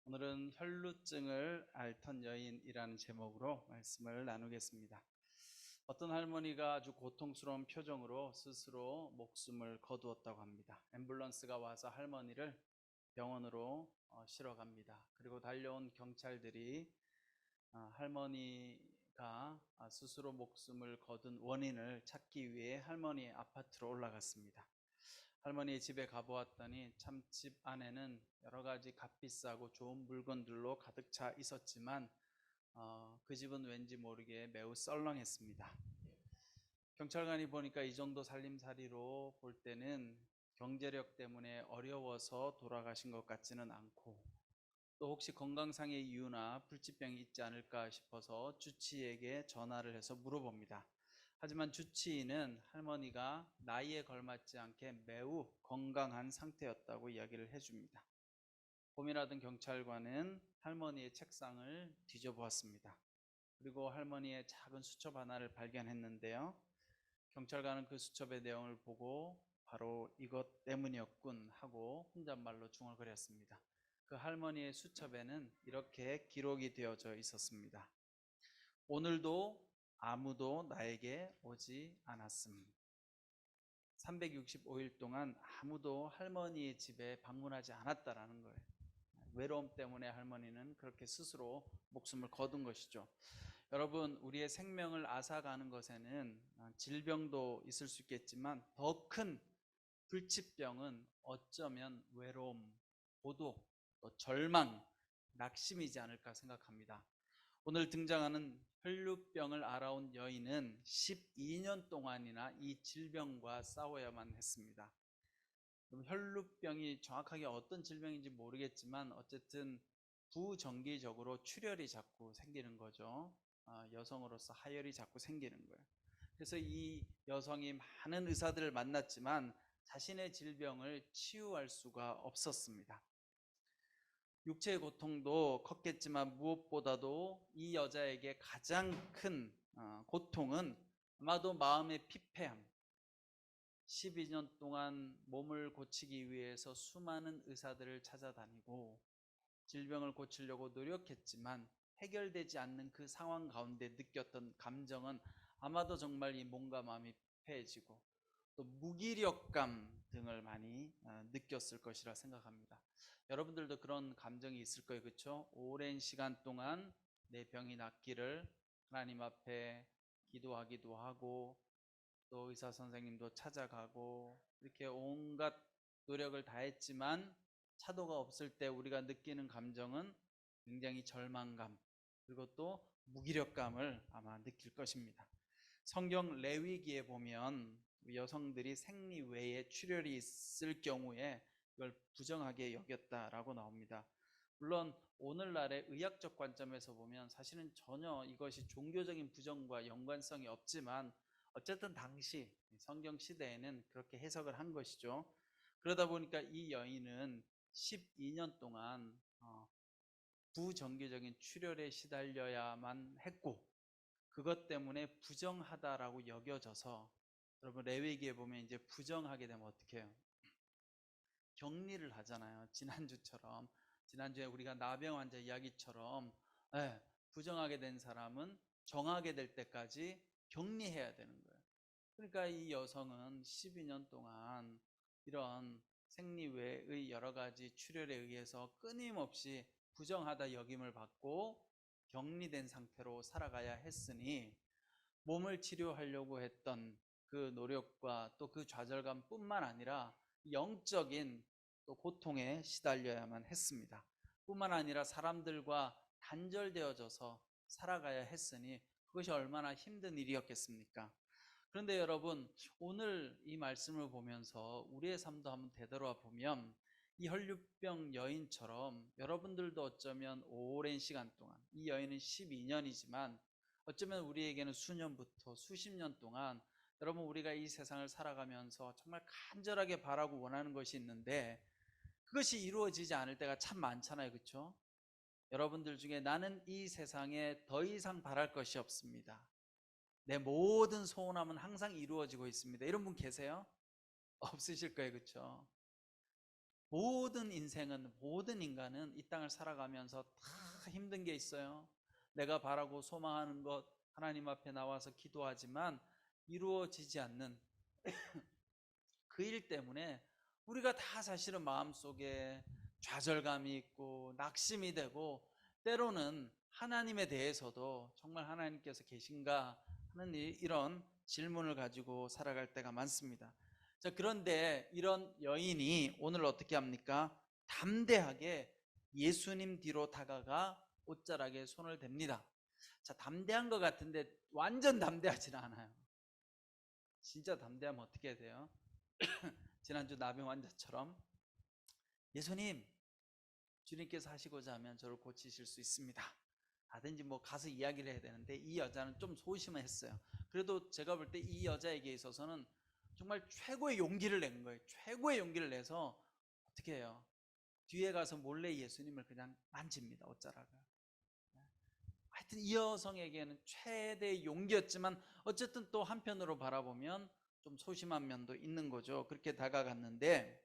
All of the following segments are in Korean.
오늘은 혈루증을 앓던 여인이라는 제목으로 말씀을 나누겠습니다. 어떤 할머니가 아주 고통스러운 표정으로 스스로 목숨을 거두었다고 합니다. 앰뷸런스가 와서 할머니를 병원으로 실어갑니다. 그리고 달려온 경찰들이 할머니가 스스로 목숨을 거둔 원인을 찾기 위해 할머니의 아파트로 올라갔습니다. 할머니 집에 가보았더니 참 집 안에는 여러 가지 값비싸고 좋은 물건들로 가득 차 있었지만 그 집은 왠지 모르게 매우 썰렁했습니다. 경찰관이 보니까 이 정도 살림살이로 볼 때는 경제력 때문에 어려워서 돌아가신 것 같지는 않고, 또 혹시 건강상의 이유나 불치병이 있지 않을까 싶어서 주치의에게 전화를 해서 물어봅니다. 하지만 주치의는 할머니가 나이에 걸맞지 않게 매우 건강한 상태였다고 이야기를 해줍니다. 고민하던 경찰관은 할머니의 책상을 뒤져보았습니다. 그리고 할머니의 작은 수첩 하나를 발견했는데요. 경찰관은 그 수첩의 내용을 보고 바로 이것 때문이었군 하고 혼잣말로 중얼거렸습니다. 그 할머니의 수첩에는 이렇게 기록이 되어져 있었습니다. 오늘도 아무도 나에게 오지 않았음. 365일 동안 아무도 할머니의 집에 방문하지 않았다라는 거예요. 외로움 때문에 할머니는 그렇게 스스로 목숨을 거둔 것이죠. 여러분, 우리의 생명을 앗아가는 것에는 질병도 있을 수 있겠지만 더 큰 불치병은 어쩌면 외로움, 고독, 또 절망, 낙심이지 않을까 생각합니다. 오늘 등장하는 혈루병을 앓아온 여인은 12년 동안이나 이 질병과 싸워야만 했습니다. 혈루병이 정확하게 어떤 질병인지 모르겠지만 어쨌든 부정기적으로 출혈이 자꾸 생기는 거죠. 여성으로서 하혈이 자꾸 생기는 거예요. 그래서 이 여성이 많은 의사들을 만났지만 자신의 질병을 치유할 수가 없었습니다. 육체의 고통도 컸겠지만 무엇보다도 이 여자에게 가장 큰 고통은 아마도 마음의 피폐함. 12년 동안 몸을 고치기 위해서 수많은 의사들을 찾아다니고 질병을 고치려고 노력했지만 해결되지 않는 그 상황 가운데 느꼈던 감정은 아마도 정말 이 몸과 마음이 피폐해지고 또 무기력감 등을 많이 느꼈을 것이라 생각합니다. 여러분들도 그런 감정이 있을 거예요. 그렇죠? 오랜 시간 동안 내 병이 낫기를 하나님 앞에 기도하기도 하고 또 의사 선생님도 찾아가고 이렇게 온갖 노력을 다했지만 차도가 없을 때 우리가 느끼는 감정은 굉장히 절망감 그리고 또 무기력감을 아마 느낄 것입니다. 성경 레위기에 보면 여성들이 생리 외에 출혈이 있을 경우에 이걸 부정하게 여겼다라고 나옵니다. 물론 오늘날의 의학적 관점에서 보면 사실은 전혀 이것이 종교적인 부정과 연관성이 없지만 어쨌든 당시 성경 시대에는 그렇게 해석을 한 것이죠. 그러다 보니까 이 여인은 12년 동안 부정기적인 출혈에 시달려야만 했고 그것 때문에 부정하다라고 여겨져서 여러분 레위기에 보면 이제 부정하게 되면 어떻게 해요? 격리를 하잖아요. 지난주에 우리가 나병 환자 이야기처럼 부정하게 된 사람은 정하게 될 때까지 격리해야 되는 거예요. 그러니까 이 여성은 12년 동안 이런 생리 외의 여러 가지 출혈에 의해서 끊임없이 부정하다 여김을 받고 격리된 상태로 살아가야 했으니 몸을 치료하려고 했던 그 노력과 또 그 좌절감뿐만 아니라 영적인 또 고통에 시달려야만 했습니다. 뿐만 아니라 사람들과 단절되어져서 살아가야 했으니 그것이 얼마나 힘든 일이었겠습니까? 그런데 여러분, 오늘 이 말씀을 보면서 우리의 삶도 한번 되돌아보면 이 혈류병 여인처럼 여러분들도 어쩌면 오랜 시간 동안, 이 여인은 12년이지만 어쩌면 우리에게는 수년부터 수십 년 동안 여러분 우리가 이 세상을 살아가면서 정말 간절하게 바라고 원하는 것이 있는데 그것이 이루어지지 않을 때가 참 많잖아요. 그렇죠? 여러분들 중에 나는 이 세상에 더 이상 바랄 것이 없습니다. 내 모든 소원함은 항상 이루어지고 있습니다. 이런 분 계세요? 없으실 거예요. 그렇죠? 모든 인생은, 모든 인간은 이 땅을 살아가면서 다 힘든 게 있어요. 내가 바라고 소망하는 것, 하나님 앞에 나와서 기도하지만 이루어지지 않는 그 일 때문에 우리가 다 사실은 마음속에 좌절감이 있고 낙심이 되고, 때로는 하나님에 대해서도 정말 하나님께서 계신가 하는 이런 질문을 가지고 살아갈 때가 많습니다. 자, 그런데 이런 여인이 오늘 어떻게 합니까? 담대하게 예수님 뒤로 다가가 옷자락에 손을 댑니다. 자, 담대한 것 같은데 완전 담대하지는 않아요. 진짜 담대하면 어떻게 해야 돼요? 지난주 나병 환자처럼, 예수님, 주님께서 하시고자 하면 저를 고치실 수 있습니다, 하든지 뭐 가서 이야기를 해야 되는데, 이 여자는 좀 소심을 했어요. 그래도 제가 볼 때 이 여자에게 있어서는 정말 최고의 용기를 낸 거예요. 최고의 용기를 내서 어떻게 해요? 뒤에 가서 몰래 예수님을 그냥 만집니다, 옷자락을. 하여튼 이 여성에게는 최대의 용기였지만, 어쨌든 또 한편으로 바라보면 좀 소심한 면도 있는 거죠. 그렇게 다가갔는데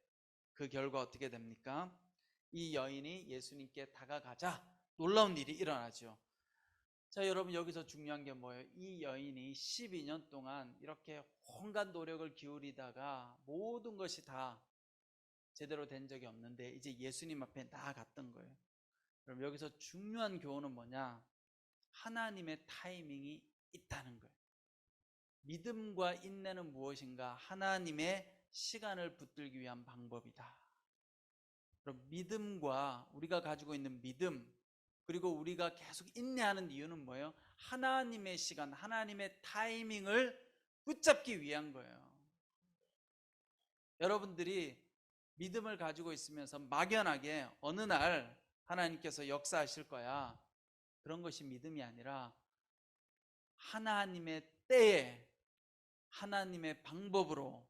그 결과 어떻게 됩니까? 이 여인이 예수님께 다가가자 놀라운 일이 일어나죠. 자, 여러분, 여기서 중요한 게 뭐예요? 이 여인이 12년 동안 이렇게 온갖 노력을 기울이다가 모든 것이 다 제대로 된 적이 없는데 이제 예수님 앞에 나아갔던 거예요. 그럼 여기서 중요한 교훈은 뭐냐? 하나님의 타이밍이 있다는 거예요. 믿음과 인내는 무엇인가? 하나님의 시간을 붙들기 위한 방법이다. 그럼 믿음과, 우리가 가지고 있는 믿음, 그리고 우리가 계속 인내하는 이유는 뭐예요? 하나님의 시간, 하나님의 타이밍을 붙잡기 위한 거예요. 여러분들이 믿음을 가지고 있으면서 막연하게 어느 날 하나님께서 역사하실 거야, 그런 것이 믿음이 아니라 하나님의 때에 하나님의 방법으로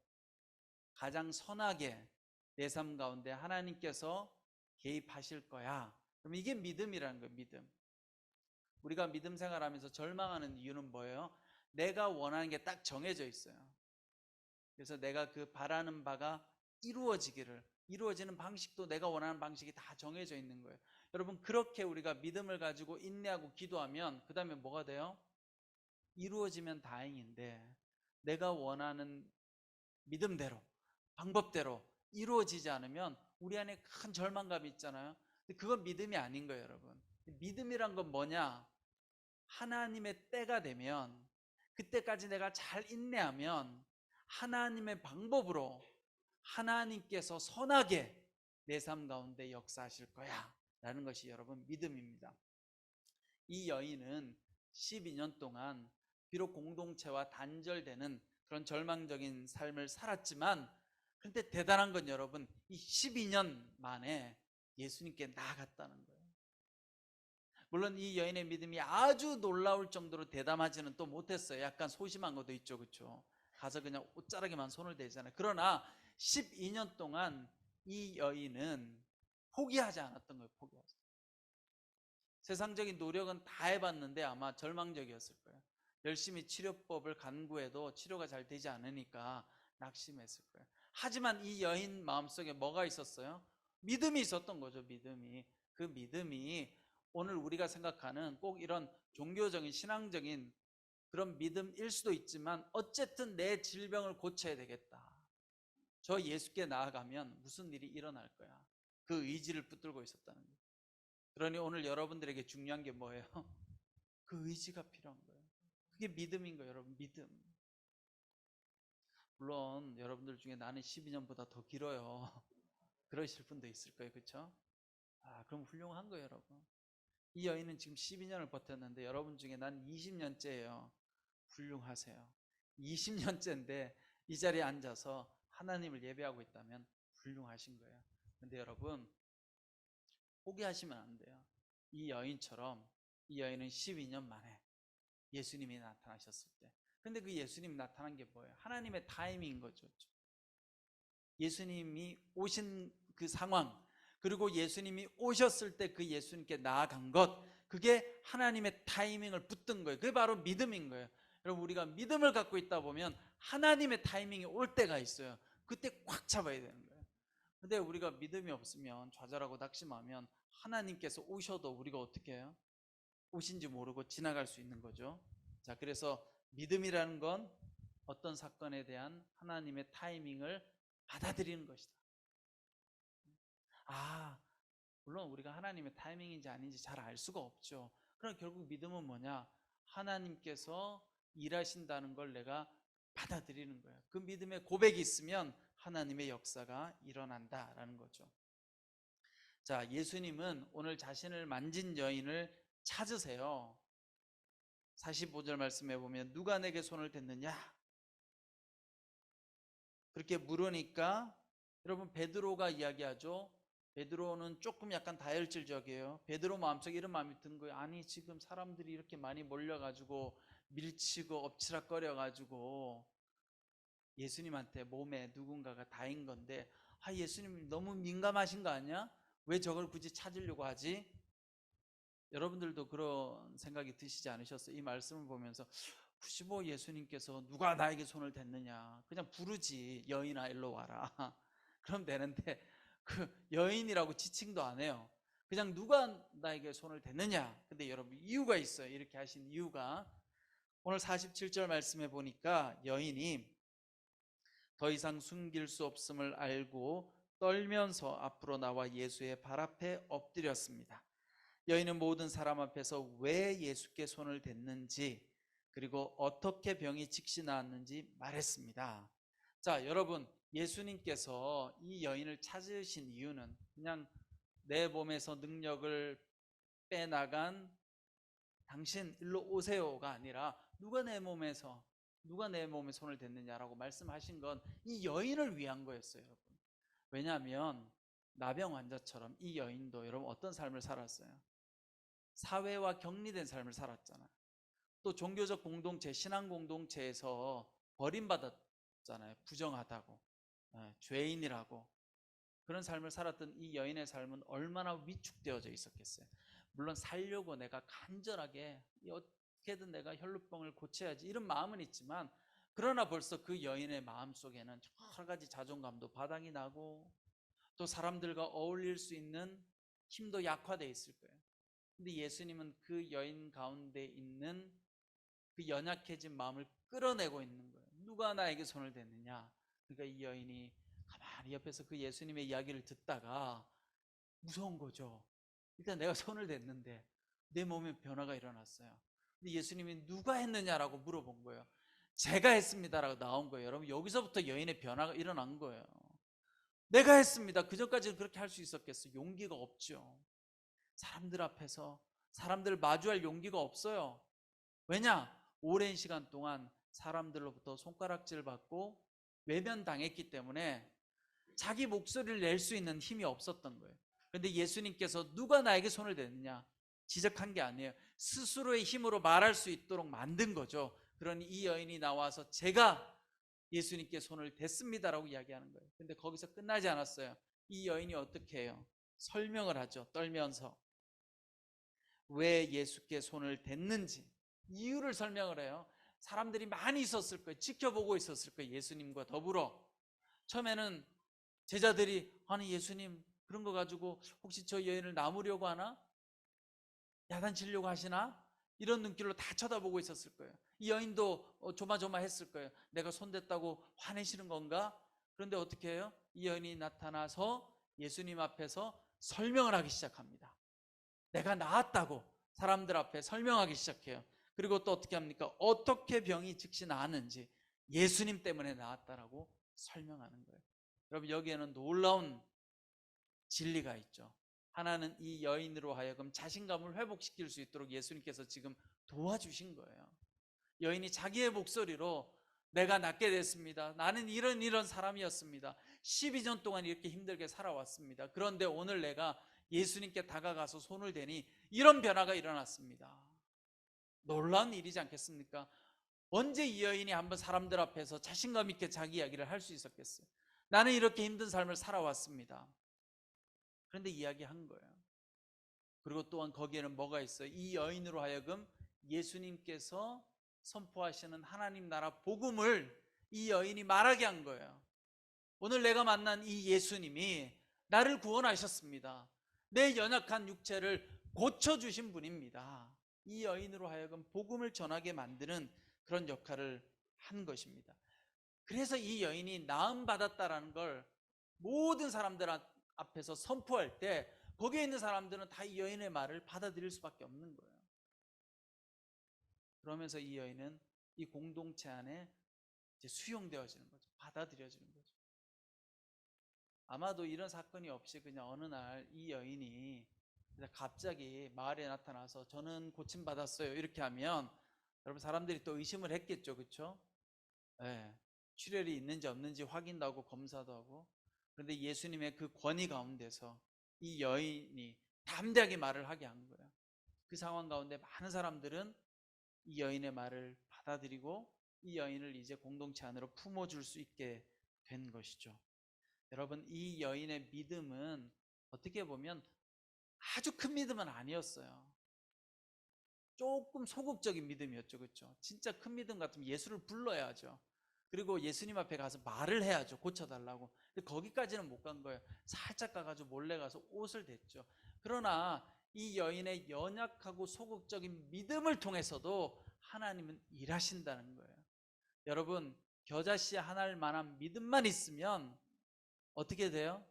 가장 선하게 내 삶 가운데 하나님께서 개입하실 거야. 그럼 이게 믿음이라는 거예요. 믿음. 우리가 믿음 생활하면서 절망하는 이유는 뭐예요? 내가 원하는 게 딱 정해져 있어요. 그래서 내가 그 바라는 바가 이루어지는 방식도 내가 원하는 방식이 다 정해져 있는 거예요. 여러분, 그렇게 우리가 믿음을 가지고 인내하고 기도하면 그 다음에 뭐가 돼요? 이루어지면 다행인데, 내가 원하는 믿음대로, 방법대로 이루어지지 않으면 우리 안에 큰 절망감이 있잖아요. 근데 그건 믿음이 아닌 거예요, 여러분. 믿음이란 건 뭐냐? 하나님의 때가 되면, 그때까지 내가 잘 인내하면 하나님의 방법으로 하나님께서 선하게 내 삶 가운데 역사하실 거야 라는 것이 여러분 믿음입니다. 이 여인은 12년 동안 비록 공동체와 단절되는 그런 절망적인 삶을 살았지만, 그런데 대단한 건 여러분, 이 12년 만에 예수님께 나아갔다는 거예요. 물론 이 여인의 믿음이 아주 놀라울 정도로 대담하지는 또 못했어요. 약간 소심한 것도 있죠, 그렇죠? 가서 그냥 옷자락에만 손을 대잖아요. 그러나 12년 동안 이 여인은 포기하지 않았던 거예요. 포기하지. 세상적인 노력은 다 해봤는데 아마 절망적이었을 거예요. 열심히 치료법을 간구해도 치료가 잘 되지 않으니까 낙심했을 거예요. 하지만 이 여인 마음속에 뭐가 있었어요? 믿음이 있었던 거죠. 믿음이. 그 믿음이 오늘 우리가 생각하는 꼭 이런 종교적인 신앙적인 그런 믿음일 수도 있지만, 어쨌든 내 질병을 고쳐야 되겠다, 저 예수께 나아가면 무슨 일이 일어날 거야, 그 의지를 붙들고 있었다는 거예요. 그러니 오늘 여러분들에게 중요한 게 뭐예요? 그 의지가 필요한 거예요. 그게 믿음인 거예요, 여러분. 믿음. 물론 여러분들 중에 나는 12년보다 더 길어요, 그러실 분도 있을 거예요. 그렇죠? 그럼 훌륭한 거예요, 여러분. 이 여인은 지금 12년을 버텼는데 여러분 중에 난 20년째예요. 훌륭하세요. 20년째인데 이 자리에 앉아서 하나님을 예배하고 있다면 훌륭하신 거예요. 근데 여러분, 포기하시면 안 돼요. 이 여인처럼 이 여인은 12년 만에 예수님이 나타나셨을 때, 근데 그 예수님이 나타난 게 뭐예요? 하나님의 타이밍인 거죠. 예수님이 오신 그 상황, 그리고 예수님이 오셨을 때 그 예수님께 나아간 것, 그게 하나님의 타이밍을 붙든 거예요. 그게 바로 믿음인 거예요. 여러분, 우리가 믿음을 갖고 있다 보면 하나님의 타이밍이 올 때가 있어요. 그때 꽉 잡아야 되는 거예요. 근데 우리가 믿음이 없으면, 좌절하고 낙심하면 하나님께서 오셔도 우리가 어떻게 해요? 오신지 모르고 지나갈 수 있는 거죠. 자, 그래서 믿음이라는 건 어떤 사건에 대한 하나님의 타이밍을 받아들이는 것이다. 아, 물론 우리가 하나님의 타이밍인지 아닌지 잘 알 수가 없죠. 그럼 결국 믿음은 뭐냐? 하나님께서 일하신다는 걸 내가 받아들이는 거예요. 그 믿음의 고백이 있으면 하나님의 역사가 일어난다라는 거죠. 자, 예수님은 오늘 자신을 만진 여인을 찾으세요. 45절 말씀해 보면 누가 내게 손을 댔느냐? 그렇게 물으니까 여러분 베드로가 이야기하죠. 베드로는 조금 약간 다혈질적이에요. 베드로 마음속에 이런 마음이 든 거예요. 아니 지금 사람들이 이렇게 많이 몰려가지고 밀치고 엎치락거려가지고 예수님한테 몸에 누군가가 닿은 건데, 아 예수님 너무 민감하신 거 아니야? 왜 저걸 굳이 찾으려고 하지? 여러분들도 그런 생각이 드시지 않으셨어요? 이 말씀을 보면서 굳이 뭐 예수님께서 누가 나에게 손을 댔느냐, 그냥 부르지, 여인아 일로 와라. 그럼 되는데 그 여인이라고 지칭도 안 해요. 그냥 누가 나에게 손을 댔느냐. 근데 여러분 이유가 있어요. 이렇게 하신 이유가 오늘 47절 말씀해 보니까 여인이 더 이상 숨길 수 없음을 알고 떨면서 앞으로 나와 예수의 발 앞에 엎드렸습니다. 여인은 모든 사람 앞에서 왜 예수께 손을 댔는지, 그리고 어떻게 병이 즉시 나았는지 말했습니다. 자, 여러분, 예수님께서 이 여인을 찾으신 이유는 그냥 내 몸에서 능력을 빼나간 당신 일로 오세요가 아니라 누가 내 몸에 손을 댔느냐라고 말씀하신 건 이 여인을 위한 거였어요, 여러분. 왜냐하면 나병 환자처럼 이 여인도 여러분 어떤 삶을 살았어요? 사회와 격리된 삶을 살았잖아요. 또 종교적 공동체, 신앙 공동체에서 버림받았잖아요. 부정하다고, 죄인이라고. 그런 삶을 살았던 이 여인의 삶은 얼마나 위축되어져 있었겠어요. 물론 살려고 내가 간절하게 어떻게든 내가 혈루병을 고쳐야지 이런 마음은 있지만, 그러나 벌써 그 여인의 마음속에는 여러 가지 자존감도 바닥이 나고 또 사람들과 어울릴 수 있는 힘도 약화되어 있을 거예요. 근데 예수님은 그 여인 가운데 있는 그 연약해진 마음을 끌어내고 있는 거예요. 누가 나에게 손을 댔느냐? 그러니까 이 여인이 가만히 옆에서 그 예수님의 이야기를 듣다가 무서운 거죠. 일단 내가 손을 댔는데 내 몸에 변화가 일어났어요. 근데 예수님이 누가 했느냐라고 물어본 거예요. 제가 했습니다라고 나온 거예요. 여러분 여기서부터 여인의 변화가 일어난 거예요. 내가 했습니다. 그전까지는 그렇게 할 수 있었겠어요? 용기가 없죠. 사람들 앞에서 사람들을 마주할 용기가 없어요. 왜냐? 오랜 시간 동안 사람들로부터 손가락질 받고 외면당했기 때문에 자기 목소리를 낼 수 있는 힘이 없었던 거예요. 그런데 예수님께서 누가 나에게 손을 댔느냐 지적한 게 아니에요. 스스로의 힘으로 말할 수 있도록 만든 거죠. 그러니 이 여인이 나와서 제가 예수님께 손을 댔습니다라고 이야기하는 거예요. 근데 거기서 끝나지 않았어요. 이 여인이 어떻게 해요? 설명을 하죠. 떨면서 왜 예수께 손을 댔는지 이유를 설명을 해요. 사람들이 많이 있었을 거예요. 지켜보고 있었을 거예요. 예수님과 더불어. 처음에는 제자들이 아니 예수님 그런 거 가지고 혹시 저 여인을 남으려고 하나? 야단치려고 하시나? 이런 눈길로 다 쳐다보고 있었을 거예요. 이 여인도 조마조마했을 거예요. 내가 손댔다고 화내시는 건가? 그런데 어떻게 해요? 이 여인이 나타나서 예수님 앞에서 설명을 하기 시작합니다. 내가 나았다고 사람들 앞에 설명하기 시작해요. 그리고 또 어떻게 합니까? 어떻게 병이 즉시 나았는지 예수님 때문에 나았다라고 설명하는 거예요. 여러분 여기에는 놀라운 진리가 있죠. 하나는 이 여인으로 하여금 자신감을 회복시킬 수 있도록 예수님께서 지금 도와주신 거예요. 여인이 자기의 목소리로 내가 낫게 됐습니다. 나는 이런 사람이었습니다. 12년 동안 이렇게 힘들게 살아왔습니다. 그런데 오늘 내가 예수님께 다가가서 손을 대니 이런 변화가 일어났습니다. 놀라운 일이지 않겠습니까? 언제 이 여인이 한번 사람들 앞에서 자신감 있게 자기 이야기를 할 수 있었겠어요? 나는 이렇게 힘든 삶을 살아왔습니다. 그런데 이야기한 거예요. 그리고 또한 거기에는 뭐가 있어요? 이 여인으로 하여금 예수님께서 선포하시는 하나님 나라 복음을 이 여인이 말하게 한 거예요. 오늘 내가 만난 이 예수님이 나를 구원하셨습니다. 내 연약한 육체를 고쳐주신 분입니다. 이 여인으로 하여금 복음을 전하게 만드는 그런 역할을 한 것입니다. 그래서 이 여인이 나음 받았다라는 걸 모든 사람들 앞에서 선포할 때 거기에 있는 사람들은 다 이 여인의 말을 받아들일 수밖에 없는 거예요. 그러면서 이 여인은 이 공동체 안에 이제 수용되어지는 거죠. 받아들여지는 거죠. 아마도 이런 사건이 없이 그냥 어느 날 이 여인이 갑자기 마을에 나타나서 저는 고침받았어요 이렇게 하면 여러분 사람들이 또 의심을 했겠죠. 그렇죠? 네. 출혈이 있는지 없는지 확인도 하고 검사도 하고. 그런데 예수님의 그 권위 가운데서 이 여인이 담대하게 말을 하게 한 거예요. 그 상황 가운데 많은 사람들은 이 여인의 말을 받아들이고 이 여인을 이제 공동체 안으로 품어줄 수 있게 된 것이죠. 여러분, 이 여인의 믿음은 어떻게 보면 아주 큰 믿음은 아니었어요. 조금 소극적인 믿음이었죠. 그렇죠? 진짜 큰 믿음 같으면 예수를 불러야죠. 그리고 예수님 앞에 가서 말을 해야죠. 고쳐달라고. 근데 거기까지는 못 간 거예요. 살짝 가가지고 몰래 가서 옷을 댔죠. 그러나 이 여인의 연약하고 소극적인 믿음을 통해서도 하나님은 일하신다는 거예요. 여러분, 겨자씨 하나를 만한 믿음만 있으면 어떻게 돼요?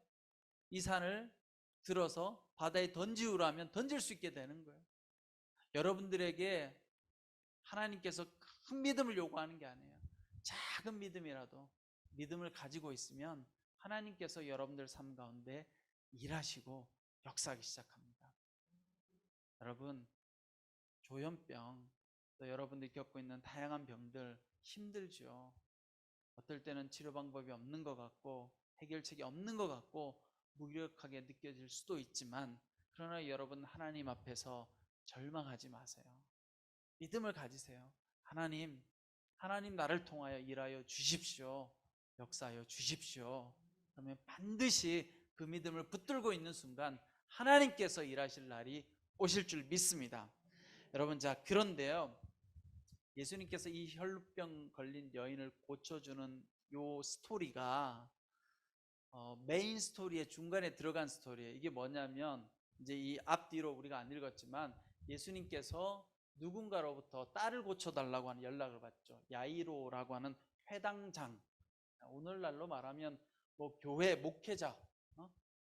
이 산을 들어서 바다에 던지우라면 던질 수 있게 되는 거예요. 여러분들에게 하나님께서 큰 믿음을 요구하는 게 아니에요. 작은 믿음이라도 믿음을 가지고 있으면 하나님께서 여러분들 삶 가운데 일하시고 역사하기 시작합니다. 여러분, 조현병, 또 여러분들이 겪고 있는 다양한 병들 힘들죠. 어떨 때는 치료 방법이 없는 것 같고 해결책이 없는 것 같고 무력하게 느껴질 수도 있지만, 그러나 여러분 하나님 앞에서 절망하지 마세요. 믿음을 가지세요. 하나님 나를 통하여 일하여 주십시오. 역사하여 주십시오. 그러면 반드시 그 믿음을 붙들고 있는 순간 하나님께서 일하실 날이 오실 줄 믿습니다. 여러분, 자, 그런데요, 예수님께서 이 혈루병 걸린 여인을 고쳐주는 요 스토리가 메인 스토리의 중간에 들어간 스토리예요. 이게 뭐냐면, 이제 이 앞뒤로 우리가 안 읽었지만 예수님께서 누군가로부터 딸을 고쳐달라고 하는 연락을 받죠. 야이로라고 하는 회당장, 오늘날로 말하면 뭐 교회 목회자,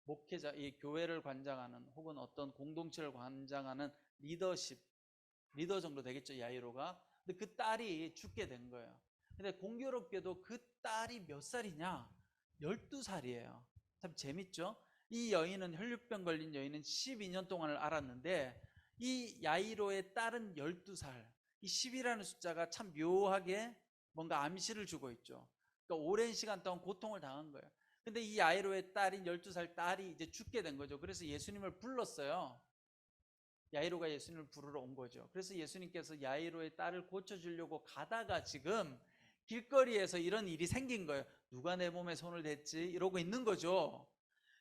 목회자, 이 교회를 관장하는 혹은 어떤 공동체를 관장하는 리더 정도 되겠죠, 야이로가. 근데 그 딸이 죽게 된 거예요. 근데 공교롭게도 그 딸이 몇 살이냐? 12살이에요. 참 재밌죠? 이 여인은, 혈류병 걸린 여인은 12년 동안을 알았는데 이 야이로의 딸은 12살. 이 10이라는 숫자가 참 묘하게 뭔가 암시를 주고 있죠. 그러니까 오랜 시간 동안 고통을 당한 거예요. 근데 이 야이로의 딸인 12살 딸이 이제 죽게 된 거죠. 그래서 예수님을 불렀어요. 야이로가 예수님을 부르러 온 거죠. 그래서 예수님께서 야이로의 딸을 고쳐주려고 가다가 지금 길거리에서 이런 일이 생긴 거예요. 누가 내 몸에 손을 댔지? 이러고 있는 거죠.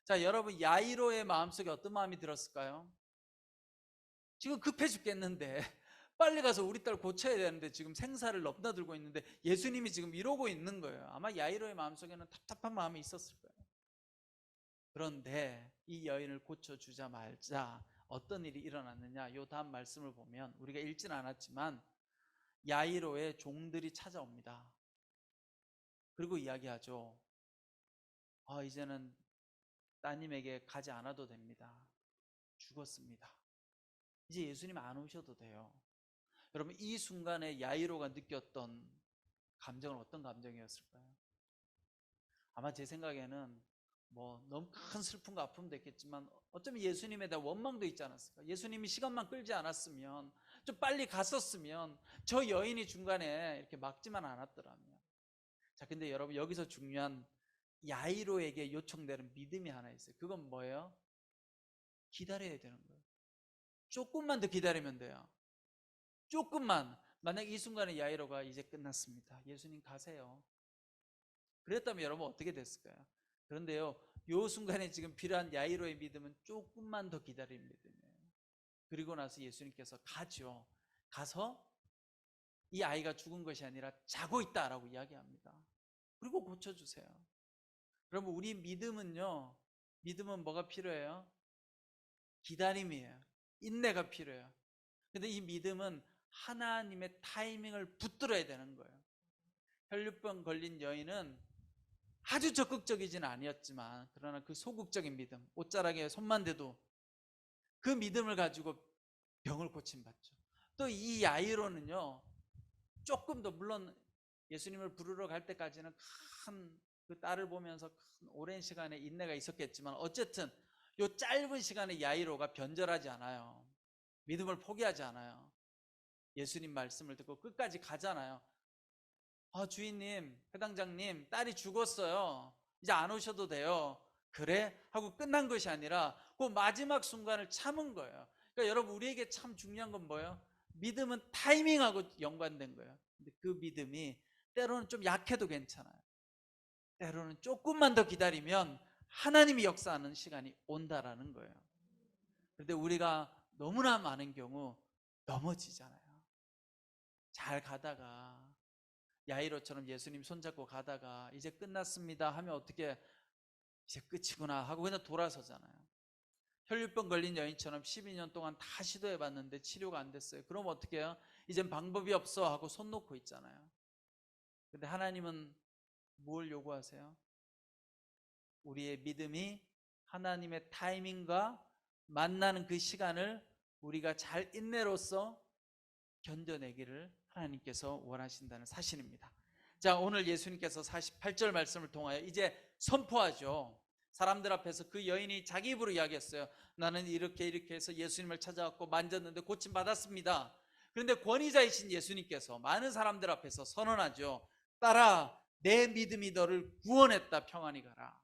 자, 여러분, 야이로의 마음속에 어떤 마음이 들었을까요? 지금 급해 죽겠는데 빨리 가서 우리 딸 고쳐야 되는데 지금 생사를 넘나들고 있는데 예수님이 지금 이러고 있는 거예요. 아마 야이로의 마음속에는 답답한 마음이 있었을 거예요. 그런데 이 여인을 고쳐주자마자 어떤 일이 일어났느냐, 요 다음 말씀을 보면, 우리가 읽진 않았지만 야이로의 종들이 찾아옵니다. 그리고 이야기하죠. 이제는 따님에게 가지 않아도 됩니다. 죽었습니다. 이제 예수님 안 오셔도 돼요. 여러분, 이 순간에 야이로가 느꼈던 감정은 어떤 감정이었을까요? 아마 제 생각에는 뭐 너무 큰 슬픔과 아픔도 있겠지만 어쩌면 예수님에 대한 원망도 있지 않았을까? 예수님이 시간만 끌지 않았으면, 좀 빨리 갔었으면 저 여인이 중간에 이렇게 막지만 않았더라면. 자, 근데 여러분, 여기서 중요한 야이로에게 요청되는 믿음이 하나 있어요. 그건 뭐예요? 기다려야 되는 거예요. 조금만 더 기다리면 돼요. 조금만. 만약 이 순간에 야이로가 이제 끝났습니다, 예수님 가세요, 그랬다면 여러분 어떻게 됐을까요? 그런데요, 요 순간에 지금 필요한 야이로의 믿음은 조금만 더 기다리는 믿음이에요. 그리고 나서 예수님께서 가죠. 가서 이 아이가 죽은 것이 아니라 자고 있다라고 이야기합니다. 그리고 고쳐주세요. 여러분, 우리 믿음은요, 믿음은 뭐가 필요해요? 기다림이에요. 인내가 필요해요. 근데 이 믿음은 하나님의 타이밍을 붙들어야 되는 거예요. 혈류병 걸린 여인은 아주 적극적이지는 아니었지만, 그러나 그 소극적인 믿음, 옷자락에 손만 대도 그 믿음을 가지고 병을 고침받죠. 또 이 야이로는요, 조금 더, 물론 예수님을 부르러 갈 때까지는 큰 그 딸을 보면서 큰 오랜 시간의 인내가 있었겠지만, 어쨌든 요 짧은 시간에 야이로가 변절하지 않아요. 믿음을 포기하지 않아요. 예수님 말씀을 듣고 끝까지 가잖아요. 주인님, 회당장님, 딸이 죽었어요. 이제 안 오셔도 돼요. 그래? 하고 끝난 것이 아니라 그 마지막 순간을 참은 거예요. 그러니까 여러분, 우리에게 참 중요한 건 뭐예요? 믿음은 타이밍하고 연관된 거예요. 근데 그 믿음이 때로는 좀 약해도 괜찮아요. 때로는 조금만 더 기다리면 하나님이 역사하는 시간이 온다라는 거예요. 그런데 우리가 너무나 많은 경우 넘어지잖아요. 잘 가다가 야이로처럼 예수님 손잡고 가다가 이제 끝났습니다 하면 어떻게, 이제 끝이구나 하고 그냥 돌아서잖아요. 혈류병 걸린 여인처럼 12년 동안 다 시도해봤는데 치료가 안 됐어요. 그럼 어떻게 해요? 이젠 방법이 없어 하고 손 놓고 있잖아요. 근데 하나님은 뭘 요구하세요? 우리의 믿음이 하나님의 타이밍과 만나는 그 시간을 우리가 잘 인내로써 견뎌내기를 하나님께서 원하신다는 사실입니다. 자, 오늘 예수님께서 48절 말씀을 통하여 이제 선포하죠. 사람들 앞에서 그 여인이 자기 입으로 이야기했어요. 나는 이렇게 해서 예수님을 찾아왔고 만졌는데 고침 받았습니다. 그런데 권위자이신 예수님께서 많은 사람들 앞에서 선언하죠. 딸아, 내 믿음이 너를 구원했다. 평안히 가라.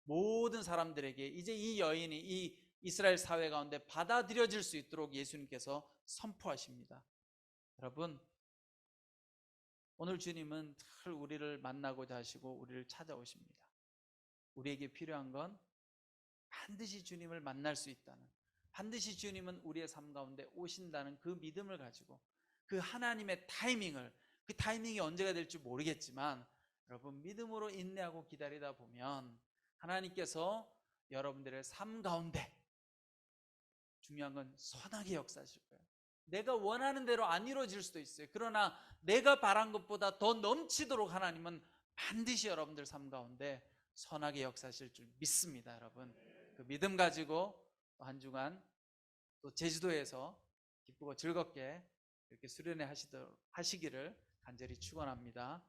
모든 사람들에게 이제 이 여인이 이 이스라엘 사회 가운데 받아들여질 수 있도록 예수님께서 선포하십니다. 여러분, 오늘 주님은 늘 우리를 만나고자 하시고 우리를 찾아오십니다. 우리에게 필요한 건 반드시 주님을 만날 수 있다는, 반드시 주님은 우리의 삶 가운데 오신다는 그 믿음을 가지고 그 하나님의 타이밍을, 그 타이밍이 언제가 될지 모르겠지만 여러분, 믿음으로 인내하고 기다리다 보면 하나님께서 여러분들의 삶 가운데, 중요한 건 선하게 역사하실 거예요. 내가 원하는 대로 안 이루어질 수도 있어요. 그러나 내가 바란 것보다 더 넘치도록 하나님은 반드시 여러분들 삶 가운데 선하게 역사하실 줄 믿습니다. 여러분, 그 믿음 가지고 한 주간 또 제주도에서 기쁘고 즐겁게 이렇게 수련회 하시기를 간절히 축원합니다.